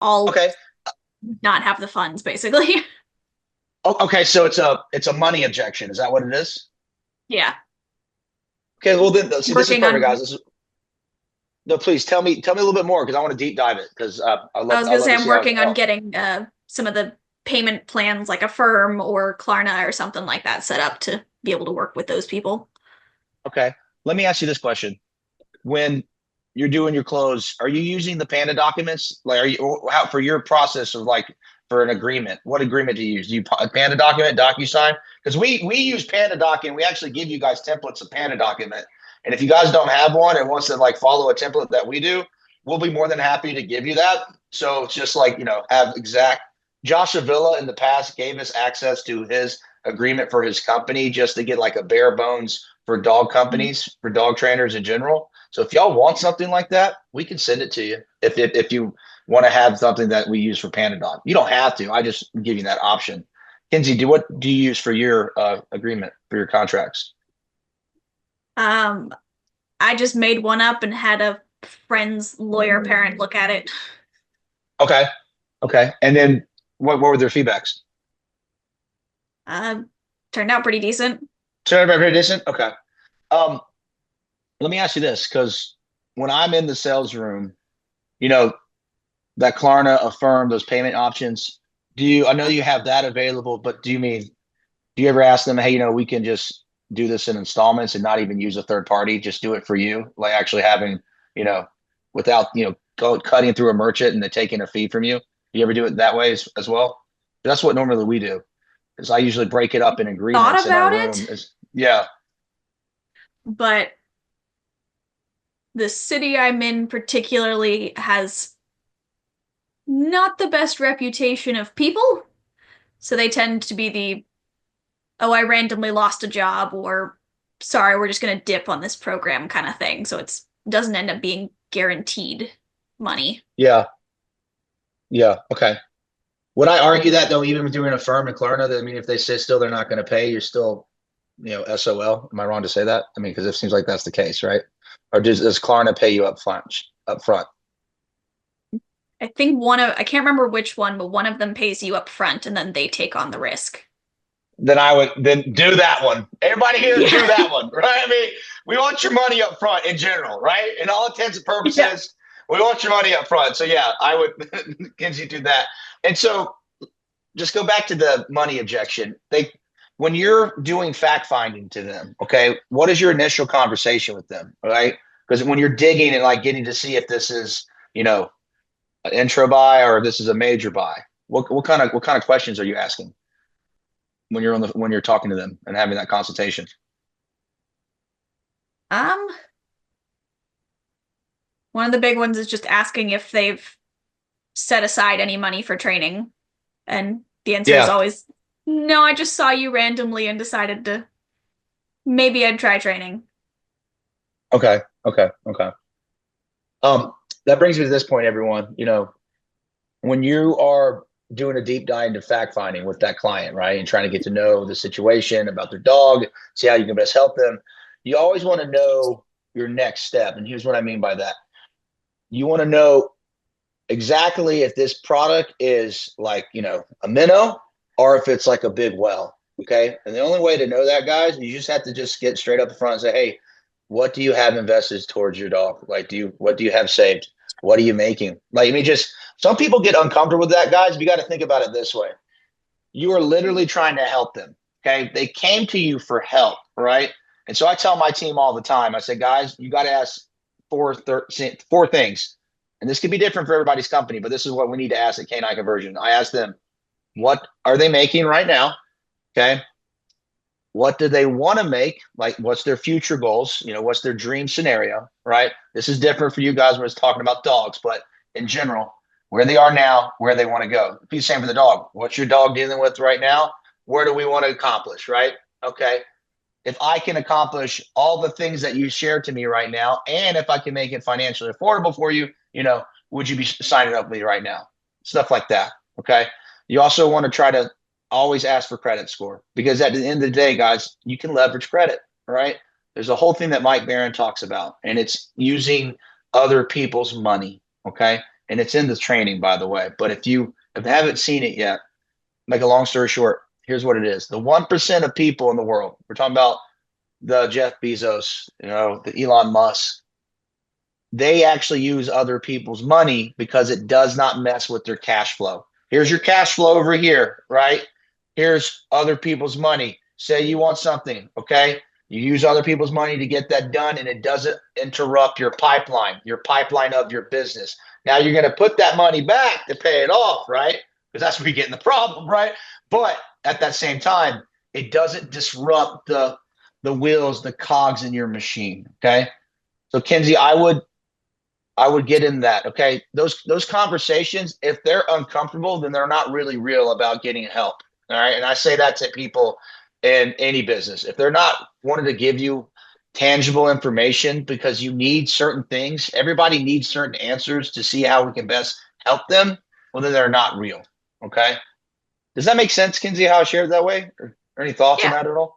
I'll Okay. not have the funds basically. Okay. So it's a money objection. Is that what it is? Yeah. Okay. Well, then see, this is Working perfect, on, guys. This is no. Please tell me a little bit more because I want to deep dive it because I was I gonna love say to I'm see how. working on getting some of the payment plans like a firm or Klarna or something like that set up to be able to work with those people. Okay. Let me ask you this question: when you're doing your close, are you using the Panda documents? Like, are you how for your process of like for an agreement? What agreement do you use? Do you Panda document, DocuSign? Because we use Panda document. We actually give you guys templates of Panda document, and if you guys don't have one and wants to like follow a template that we do, we'll be more than happy to give you that. So it's just like have exact. Josh Avila in the past gave us access to his agreement for his company just to get like a bare bones for dog Mhm. companies, for dog trainers in general. So if y'all want something like that, we can send it to you. If you want to have something that we use for Panadol, you don't have to. I just give you that option. Kenzie, what do you use for your agreement for your contracts? Um, I just made one up and had a friend's lawyer parent look at it. Okay, okay. And then what were their feedbacks? Uh, Turned out pretty decent. So everybody decent. Okay. Um, Let me ask you this, because when I'm in the sales room, you know that Klarna Affirm those payment options. Do you? I know you have that available, but do you ever ask them, hey, we can just do this in installments and not even use a third party, just do it for you, like actually having, you know, without, cutting through a merchant and then taking a fee from you? You ever do it that way as well? That's what normally we do. Is I usually break it up in agreements Thought in our about room. it, Is yeah, but the city I'm in particularly has not the best reputation of people. So they tend to be the, oh, I randomly lost a job, or sorry, we're just going to dip on this program kind of thing. So it's doesn't end up being guaranteed money. yeah, yeah. Okay. Would I argue that though, even doing a firm in Klarna, that I mean, if they say still they're not going to pay, you're still, SOL. Am I wrong to say that? I mean, because it seems like that's the case, right? Or does Klarna pay you up front? Up front? I think I can't remember which one, but one of them pays you up front and then they take on the risk. Then I would then do that one. Everybody here Yeah. do that one, right? I mean, we want your money up front in general, right? In all intents and Yeah. purposes, we want your money up front. So yeah, I would Kenzie do that. And so just go back to the money objection. When you're doing fact finding to them, okay, what is your initial conversation with them, right? Because when you're digging and like getting to see if this is, an intro buy or if this is a major buy, what kind of questions are you asking when when you're talking to them and having that consultation? Um, One of the big ones is just asking if they've set aside any money for training. And the answer is Yeah. always, no, I just saw you randomly and decided to maybe I'd try training. Okay. Okay. Okay. That brings me to this point, everyone. When you are doing a deep dive into fact finding with that client, right, and trying to get to know the situation about their dog, see how you can best help them, you always want to know your next step. And here's what I mean by that: you want to know exactly if this product is like a minnow or if it's like a big well. Okay, and the only way to know that, guys, you just have to just get straight up front and say, hey, what do you have invested towards your dog? Like, what do you have saved? What are you making? Like, I mean, just some people get uncomfortable with that, guys. You got to think about it this way: you are literally trying to help them. Okay, they came to you for help, right? And so I tell my team all the time, I say, guys, you got to ask four things. And this could be different for everybody's company, but this is what we need to ask at Canine Conversion. I ask them, what are they making right now? Okay. What do they want to make? Like, what's their future goals? What's their dream scenario? Right. This is different for you guys when it's talking about dogs, but in general, where they are now, where they want to go. Be the same for the dog. What's your dog dealing with right now? Where do we want to accomplish? Right. Okay. If I can accomplish all the things that you shared to me right now, and if I can make it financially affordable for you, would you be signing up with me right now? Stuff like that. Okay. You also want to try to always ask for credit score because at the end of the day, guys, you can leverage credit, right? There's a whole thing that Mike Barron talks about, and it's using other people's money. Okay. and it's in the training, by the way. But if you haven't seen it yet, make a long story short, here's what it is: the 1% of people in the world. We're talking about the Jeff Bezos, the Elon Musk. They actually use other people's money because it does not mess with their cash flow. Here's your cash flow over here, right? Here's other people's money. Say you want something, okay? You use other people's money to get that done, and it doesn't interrupt your pipeline of your business. Now you're going to put that money back to pay it off, right? Because that's where you get in the problem, right? But at that same time, it doesn't disrupt the wheels, the cogs in your machine. Okay. So Kinsey, I would get in that. Okay. Those conversations, if they're uncomfortable, then they're not really real about getting help. All right. And I say that to people in any business. If they're not wanting to give you tangible information because you need certain things, everybody needs certain answers to see how we can best help them. Well, then they're not real. Okay. Does that make sense, Kinsey, how I shared that way? Or any thoughts on Yeah. that at all?